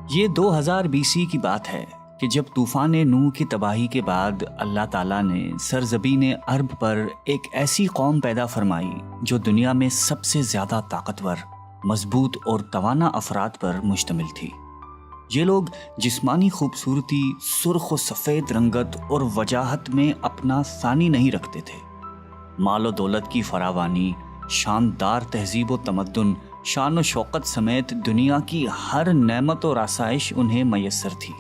یہ 2000 BC کی بات ہے کہ جب طوفان نوح کی تباہی کے بعد اللہ تعالیٰ نے سرزمین عرب پر ایک ایسی قوم پیدا فرمائی جو دنیا میں سب سے زیادہ طاقتور، مضبوط اور توانا افراد پر مشتمل تھی۔ یہ لوگ جسمانی خوبصورتی، سرخ و سفید رنگت اور وجاہت میں اپنا ثانی نہیں رکھتے تھے۔ مال و دولت کی فراوانی، شاندار تہذیب و تمدن، شان و شوکت سمیت دنیا کی ہر نعمت اور آسائش انہیں میسر تھی۔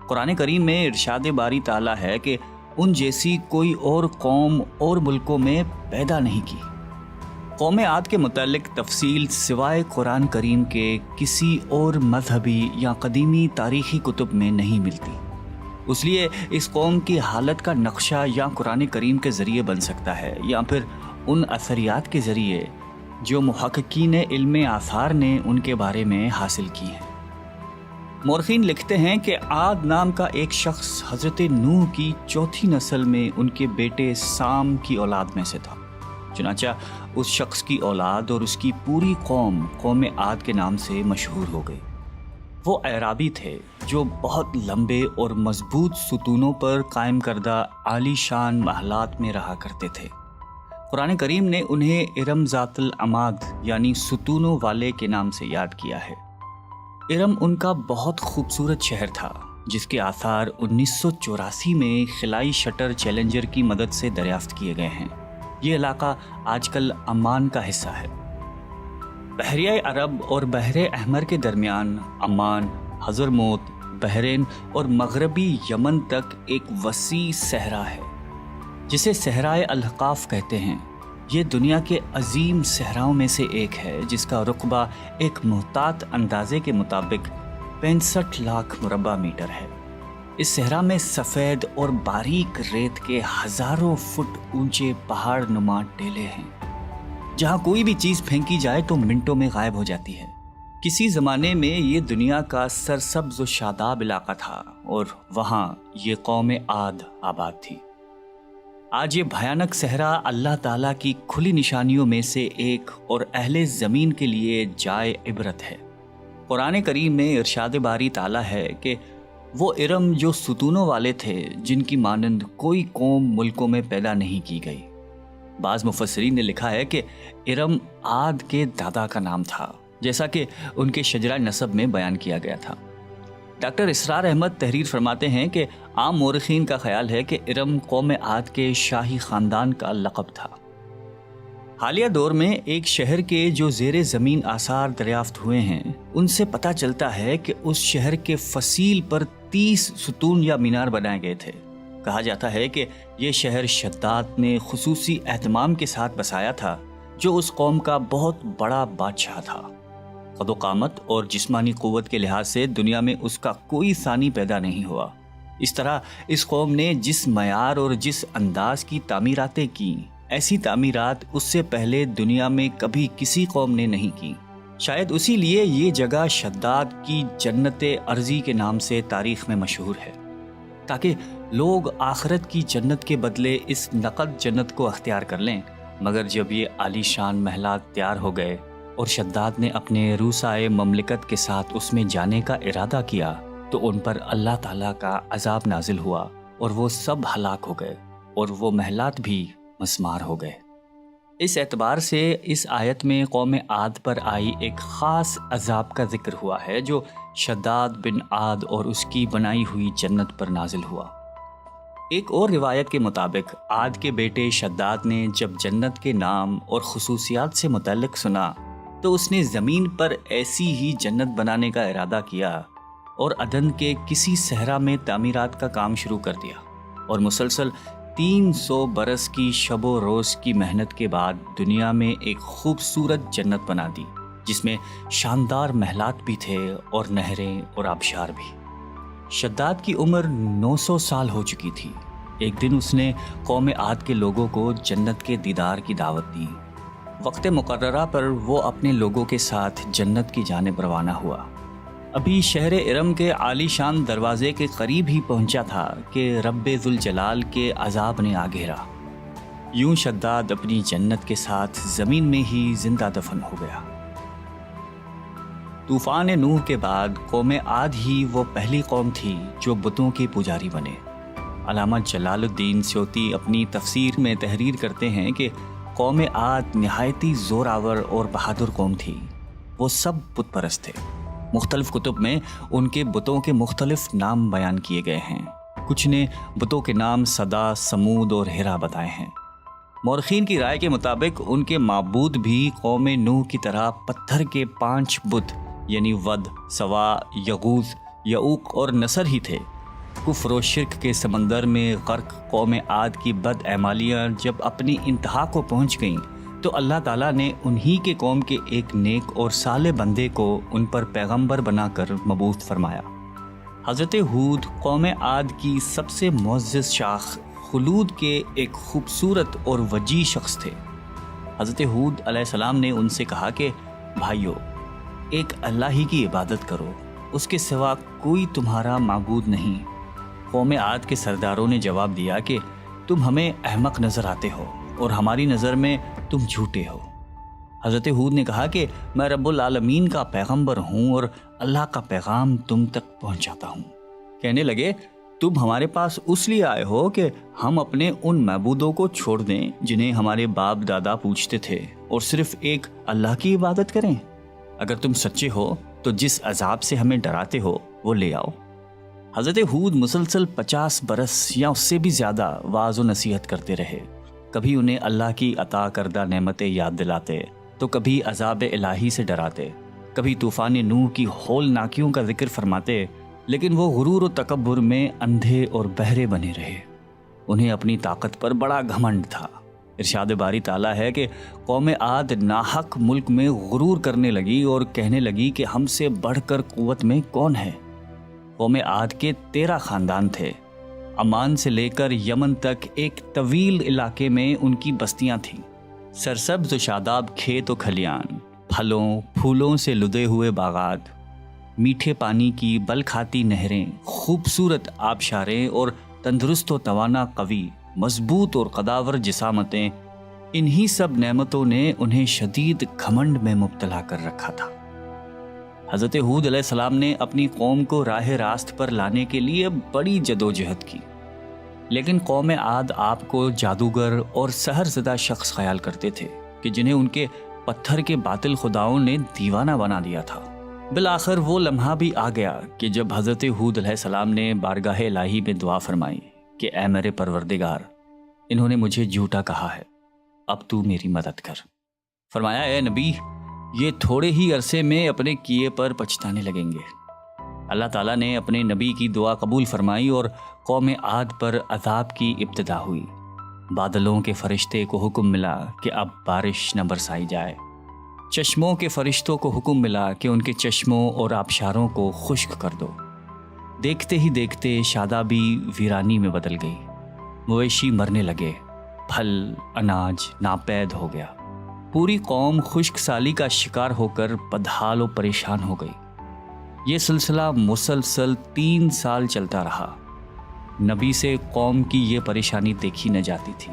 قرآن کریم میں ارشاد باری تعالیٰ ہے کہ ان جیسی کوئی اور قوم اور ملکوں میں پیدا نہیں کی۔ قوم عاد کے متعلق تفصیل سوائے قرآن کریم کے کسی اور مذہبی یا قدیمی تاریخی کتب میں نہیں ملتی۔ اس لیے اس قوم کی حالت کا نقشہ یا قرآن کریم کے ذریعے بن سکتا ہے یا پھر ان اثریات کے ذریعے جو محققین علم آثار نے ان کے بارے میں حاصل کی ہیں۔ مورخین لکھتے ہیں کہ عاد نام کا ایک شخص حضرت نوح کی چوتھی نسل میں ان کے بیٹے سام کی اولاد میں سے تھا۔ چنانچہ اس شخص کی اولاد اور اس کی پوری قوم عاد کے نام سے مشہور ہو گئی۔ وہ اعرابی تھے جو بہت لمبے اور مضبوط ستونوں پر قائم کردہ عالی شان محلات میں رہا کرتے تھے۔ قرآن کریم نے انہیں ارم ذات العماد یعنی ستونوں والے کے نام سے یاد کیا ہے۔ ارم ان کا بہت خوبصورت شہر تھا جس کے آثار 1984 میں خلائی شٹر چیلنجر کی مدد سے دریافت کیے گئے ہیں۔ یہ علاقہ آج کل عمان کا حصہ ہے۔ بحریہ عرب اور بحر احمر کے درمیان عمان، حضرموت، بحرین اور مغربی یمن تک ایک وسیع صحرا ہے جسے صحرائے الحقاف کہتے ہیں۔ یہ دنیا کے عظیم صحراؤں میں سے ایک ہے جس کا رقبہ ایک محتاط اندازے کے مطابق 65 لاکھ مربع میٹر ہے۔ اس صحرا میں سفید اور باریک ریت کے ہزاروں فٹ اونچے پہاڑ نما ٹیلے ہیں جہاں کوئی بھی چیز پھینکی جائے تو منٹوں میں غائب ہو جاتی ہے۔ کسی زمانے میں یہ دنیا کا سرسبز و شاداب علاقہ تھا اور وہاں یہ قوم عاد آباد تھی۔ آج یہ بھیانک صحرا اللہ تعالیٰ کی کھلی نشانیوں میں سے ایک اور اہل زمین کے لیے جائے عبرت ہے۔ قرآن کریم میں ارشاد باری تعالیٰ ہے کہ وہ ارم جو ستونوں والے تھے جن کی مانند کوئی قوم ملکوں میں پیدا نہیں کی گئی۔ بعض مفسرین نے لکھا ہے کہ ارم عاد کے دادا کا نام تھا جیسا کہ ان کے شجرہ نسب میں بیان کیا گیا تھا۔ ڈاکٹر اسرار احمد تحریر فرماتے ہیں کہ عام مورخین کا خیال ہے کہ ارم قوم عاد کے شاہی خاندان کا لقب تھا۔ حالیہ دور میں ایک شہر کے جو زیر زمین آثار دریافت ہوئے ہیں ان سے پتہ چلتا ہے کہ اس شہر کے فصیل پر 30 ستون یا مینار بنائے گئے تھے۔ کہا جاتا ہے کہ یہ شہر شداد نے خصوصی اہتمام کے ساتھ بسایا تھا جو اس قوم کا بہت بڑا بادشاہ تھا۔ قد و قامت اور جسمانی قوت کے لحاظ سے دنیا میں اس کا کوئی ثانی پیدا نہیں ہوا۔ اس طرح اس قوم نے جس معیار اور جس انداز کی تعمیراتیں کی، ایسی تعمیرات اس سے پہلے دنیا میں کبھی کسی قوم نے نہیں کی۔ شاید اسی لیے یہ جگہ شداد کی جنت ارضی کے نام سے تاریخ میں مشہور ہے، تاکہ لوگ آخرت کی جنت کے بدلے اس نقد جنت کو اختیار کر لیں۔ مگر جب یہ عالی شان محلات تیار ہو گئے اور شداد نے اپنے روسائے مملکت کے ساتھ اس میں جانے کا ارادہ کیا تو ان پر اللہ تعالیٰ کا عذاب نازل ہوا اور وہ سب ہلاک ہو گئے اور وہ محلات بھی مسمار ہو گئے۔ اس اعتبار سے اس آیت میں قوم عاد پر آئی ایک خاص عذاب کا ذکر ہوا ہے جو شداد بن عاد اور اس کی بنائی ہوئی جنت پر نازل ہوا۔ ایک اور روایت کے مطابق عاد کے بیٹے شداد نے جب جنت کے نام اور خصوصیات سے متعلق سنا تو اس نے زمین پر ایسی ہی جنت بنانے کا ارادہ کیا اور عدن کے کسی صحرا میں تعمیرات کا کام شروع کر دیا، اور مسلسل 300 برس کی شب و روز کی محنت کے بعد دنیا میں ایک خوبصورت جنت بنا دی جس میں شاندار محلات بھی تھے اور نہریں اور آبشار بھی۔ شداد کی عمر 900 سال ہو چکی تھی۔ ایک دن اس نے قوم عاد کے لوگوں کو جنت کے دیدار کی دعوت دی۔ وقت مقررہ پر وہ اپنے لوگوں کے ساتھ جنت کی جانب روانہ ہوا۔ ابھی شہر ارم کے عالی شان دروازے کے قریب ہی پہنچا تھا کہ رب ذوالجلال کے عذاب نے آ گھیرا۔ یوں شداد اپنی جنت کے ساتھ زمین میں ہی زندہ دفن ہو گیا۔ طوفان نوح کے بعد قوم عاد ہی وہ پہلی قوم تھی جو بتوں کے پجاری بنے۔ علامہ جلال الدین سیوطی اپنی تفسیر میں تحریر کرتے ہیں کہ قوم عاد نہایتی زور آور اور بہادر قوم تھی۔ وہ سب بت پرست تھے۔ مختلف کتب میں ان کے بتوں کے مختلف نام بیان کیے گئے ہیں۔ کچھ نے بتوں کے نام صدا، سمود اور ہرا بتائے ہیں۔ مورخین کی رائے کے مطابق ان کے معبود بھی قوم نوح کی طرح پتھر کے 5 بت یعنی ود، سوا، یغوث، یعوق اور نصر ہی تھے۔ کفر و شرک کے سمندر میں غرق قوم عاد کی بد اعمالیاں جب اپنی انتہا کو پہنچ گئیں تو اللہ تعالیٰ نے انہی کے قوم کے ایک نیک اور صالح بندے کو ان پر پیغمبر بنا کر مبعوث فرمایا۔ حضرت ہود قوم عاد کی سب سے معزز شاخ خلود کے ایک خوبصورت اور وجیح شخص تھے۔ حضرت ہود علیہ السلام نے ان سے کہا کہ بھائیو، ایک اللہ ہی کی عبادت کرو، اس کے سوا کوئی تمہارا معبود نہیں۔ قوم عاد کے سرداروں نے جواب دیا کہ تم ہمیں احمق نظر آتے ہو اور ہماری نظر میں تم جھوٹے ہو۔ حضرت ہود نے کہا کہ میں رب العالمین کا پیغمبر ہوں اور اللہ کا پیغام تم تک پہنچاتا ہوں۔ کہنے لگے تم ہمارے پاس اس لیے آئے ہو کہ ہم اپنے ان معبودوں کو چھوڑ دیں جنہیں ہمارے باپ دادا پوجتے تھے اور صرف ایک اللہ کی عبادت کریں؟ اگر تم سچے ہو تو جس عذاب سے ہمیں ڈراتے ہو وہ لے آؤ۔ حضرت ہود مسلسل 50 برس یا اس سے بھی زیادہ واعظ و نصیحت کرتے رہے۔ کبھی انہیں اللہ کی عطا کردہ نعمتیں یاد دلاتے تو کبھی عذاب الہی سے ڈراتے، کبھی طوفان نوح کی ہولناکیوں کا ذکر فرماتے، لیکن وہ غرور و تکبر میں اندھے اور بہرے بنے رہے۔ انہیں اپنی طاقت پر بڑا گھمنڈ تھا۔ ارشاد باری تعالیٰ ہے کہ قوم عاد ناحق ملک میں غرور کرنے لگی اور کہنے لگی کہ ہم سے بڑھ کر قوت میں کون ہے۔ قوم عاد کے 13 خاندان تھے۔ عمان سے لے کر یمن تک ایک طویل علاقے میں ان کی بستیاں تھیں۔ سرسبز و شاداب کھیت و کھلیان، پھلوں پھولوں سے لدے ہوئے باغات، میٹھے پانی کی بل کھاتی نہریں، خوبصورت آبشاریں اور تندرست و توانا قوی، مضبوط اور قداور جسامتیں، انہی سب نعمتوں نے انہیں شدید گھمنڈ میں مبتلا کر رکھا تھا۔ حضرت ہود علیہ السلام نے اپنی قوم کو راہ راست پر لانے کے لیے بڑی جدوجہد کی، لیکن قوم عاد آپ کو جادوگر اور سحر زدہ شخص خیال کرتے تھے کہ جنہیں ان کے پتھر کے باطل خداؤں نے دیوانہ بنا دیا تھا۔ بالآخر وہ لمحہ بھی آ گیا کہ جب حضرت ہود علیہ السلام نے بارگاہ الہی میں دعا فرمائی کہ اے میرے پروردگار، انہوں نے مجھے جھوٹا کہا ہے، اب تو میری مدد کر۔ فرمایا اے نبی، یہ تھوڑے ہی عرصے میں اپنے کیے پر پچھتانے لگیں گے۔ اللہ تعالیٰ نے اپنے نبی کی دعا قبول فرمائی اور قوم عاد پر عذاب کی ابتدا ہوئی۔ بادلوں کے فرشتے کو حکم ملا کہ اب بارش نہ برسائی جائے۔ چشموں کے فرشتوں کو حکم ملا کہ ان کے چشموں اور آبشاروں کو خشک کر دو۔ دیکھتے ہی دیکھتے شادابی ویرانی میں بدل گئی، مویشی مرنے لگے، پھل اناج ناپید ہو گیا۔ پوری قوم خشک سالی کا شکار ہو کر بدحال و پریشان ہو گئی۔ یہ سلسلہ مسلسل 3 سال چلتا رہا۔ نبی سے قوم کی یہ پریشانی دیکھی نہ جاتی تھی۔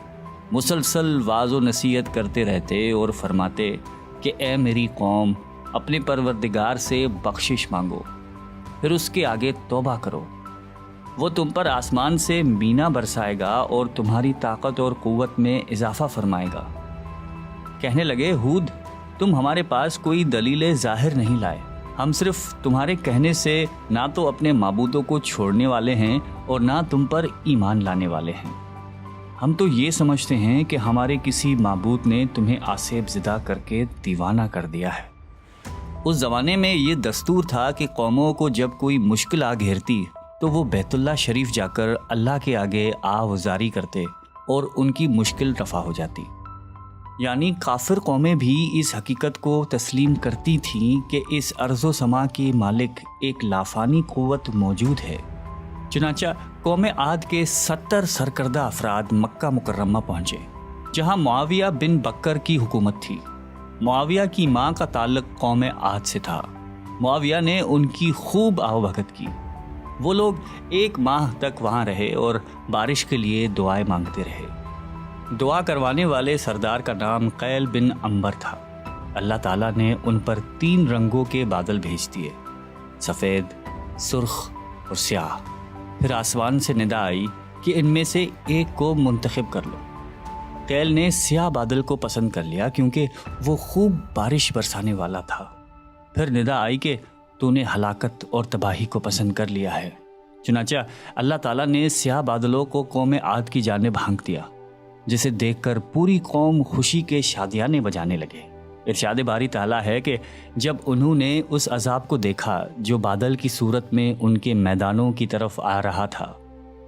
مسلسل واعظ و نصیحت کرتے رہتے اور فرماتے کہ اے میری قوم، اپنے پروردگار سے بخشش مانگو، پھر اس کے آگے توبہ کرو، وہ تم پر آسمان سے مینا برسائے گا اور تمہاری طاقت اور قوت میں اضافہ فرمائے گا۔ کہنے لگے ہود، تم ہمارے پاس کوئی دلیل ظاہر نہیں لائے، ہم صرف تمہارے کہنے سے نہ تو اپنے معبودوں کو چھوڑنے والے ہیں اور نہ تم پر ایمان لانے والے ہیں۔ ہم تو یہ سمجھتے ہیں کہ ہمارے کسی معبود نے تمہیں آسیب زدہ کر کے دیوانہ کر دیا ہے۔ اس زمانے میں یہ دستور تھا کہ قوموں کو جب کوئی مشکل آ گھیرتی تو وہ بیت اللہ شریف جا کر اللہ کے آگے آوازاری کرتے اور ان کی مشکل رفع ہو جاتی۔ یعنی کافر قومیں بھی اس حقیقت کو تسلیم کرتی تھیں کہ اس ارض و سما کے مالک ایک لافانی قوت موجود ہے۔ چنانچہ قوم عاد کے 70 سرکردہ افراد مکہ مکرمہ پہنچے، جہاں معاویہ بن بکر کی حکومت تھی۔ معاویہ کی ماں کا تعلق قوم عاد سے تھا۔ معاویہ نے ان کی خوب آؤبھگت کی۔ وہ لوگ 1 ماہ تک وہاں رہے اور بارش کے لیے دعائیں مانگتے رہے۔ دعا کروانے والے سردار کا نام قیل بن عنبر تھا۔ اللہ تعالیٰ نے ان پر 3 رنگوں کے بادل بھیج دیے، سفید، سرخ اور سیاہ۔ پھر آسمان سے ندا آئی کہ ان میں سے ایک کو منتخب کر لو۔ قیل نے سیاہ بادل کو پسند کر لیا کیونکہ وہ خوب بارش برسانے والا تھا۔ پھر ندا آئی کہ تو نے ہلاکت اور تباہی کو پسند کر لیا ہے۔ چنانچہ اللہ تعالیٰ نے سیاہ بادلوں کو قوم عاد کی جانب ہانک دیا، جسے دیکھ کر پوری قوم خوشی کے شادیانے بجانے لگے۔ ارشاد باری تعالیٰ ہے کہ جب انہوں نے اس عذاب کو دیکھا جو بادل کی صورت میں ان کے میدانوں کی طرف آ رہا تھا،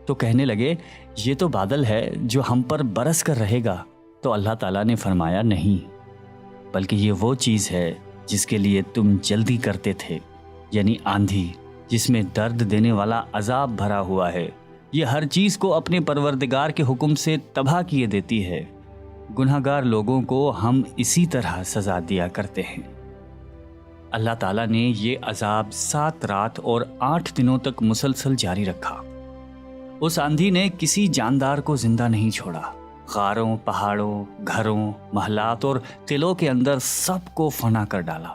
تو کہنے لگے یہ تو بادل ہے جو ہم پر برس کر رہے گا۔ تو اللہ تعالیٰ نے فرمایا نہیں، بلکہ یہ وہ چیز ہے جس کے لیے تم جلدی کرتے تھے، یعنی آندھی جس میں درد دینے والا عذاب بھرا ہوا ہے۔ یہ ہر چیز کو اپنے پروردگار کے حکم سے تباہ کیے دیتی ہے۔ گناہگار لوگوں کو ہم اسی طرح سزا دیا کرتے ہیں۔ اللہ تعالیٰ نے یہ عذاب 7 رات اور 8 دنوں تک مسلسل جاری رکھا۔ اس آندھی نے کسی جاندار کو زندہ نہیں چھوڑا۔ غاروں، پہاڑوں، گھروں، محلات اور قلعوں کے اندر سب کو فنا کر ڈالا۔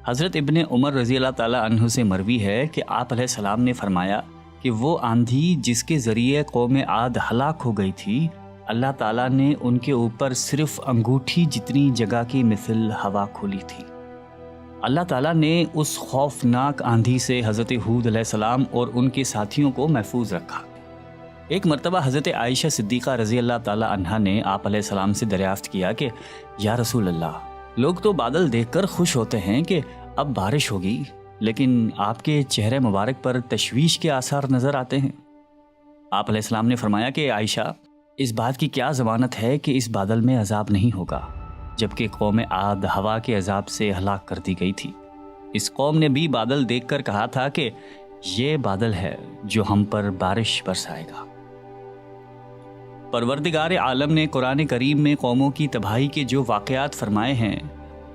حضرت ابن عمر رضی اللہ تعالیٰ عنہ سے مروی ہے کہ آپ علیہ السلام نے فرمایا کہ وہ آندھی جس کے ذریعے قوم عاد ہلاک ہو گئی تھی، اللہ تعالیٰ نے ان کے اوپر صرف انگوٹھی جتنی جگہ کی مثل ہوا کھولی تھی۔ اللہ تعالیٰ نے اس خوفناک آندھی سے حضرت ہود علیہ السلام اور ان کے ساتھیوں کو محفوظ رکھا۔ ایک مرتبہ حضرت عائشہ صدیقہ رضی اللہ تعالیٰ عنہا نے آپ علیہ السلام سے دریافت کیا کہ یا رسول اللہ، لوگ تو بادل دیکھ کر خوش ہوتے ہیں کہ اب بارش ہوگی، لیکن آپ کے چہرے مبارک پر تشویش کے آثار نظر آتے ہیں۔ آپ علیہ السلام نے فرمایا کہ عائشہ، اس بات کی کیا ضمانت ہے کہ اس بادل میں عذاب نہیں ہوگا، جبکہ قوم عاد ہوا کے عذاب سے ہلاک کر دی گئی تھی۔ اس قوم نے بھی بادل دیکھ کر کہا تھا کہ یہ بادل ہے جو ہم پر بارش برسائے گا۔ پروردگار عالم نے قرآن کریم میں قوموں کی تباہی کے جو واقعات فرمائے ہیں،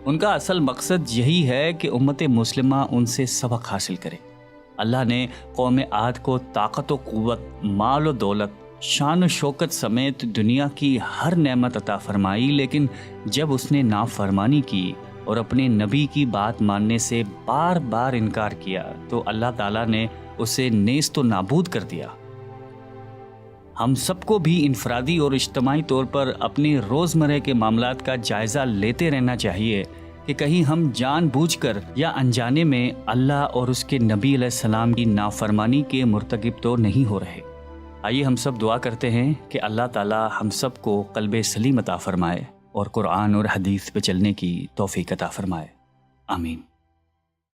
ان کا اصل مقصد یہی ہے کہ امت مسلمہ ان سے سبق حاصل کرے۔ اللہ نے قوم عاد کو طاقت و قوت، مال و دولت، شان و شوکت سمیت دنیا کی ہر نعمت عطا فرمائی، لیکن جب اس نے نافرمانی کی اور اپنے نبی کی بات ماننے سے بار بار انکار کیا تو اللہ تعالیٰ نے اسے نیست و نابود کر دیا۔ ہم سب کو بھی انفرادی اور اجتماعی طور پر اپنے روزمرہ کے معاملات کا جائزہ لیتے رہنا چاہیے کہ کہیں ہم جان بوجھ کر یا انجانے میں اللہ اور اس کے نبی علیہ السلام کی نافرمانی کے مرتکب تو نہیں ہو رہے۔ آئیے ہم سب دعا کرتے ہیں کہ اللہ تعالی ہم سب کو قلب سلیم عطا فرمائے اور قرآن اور حدیث پہ چلنے کی توفیق عطا فرمائے۔ آمین۔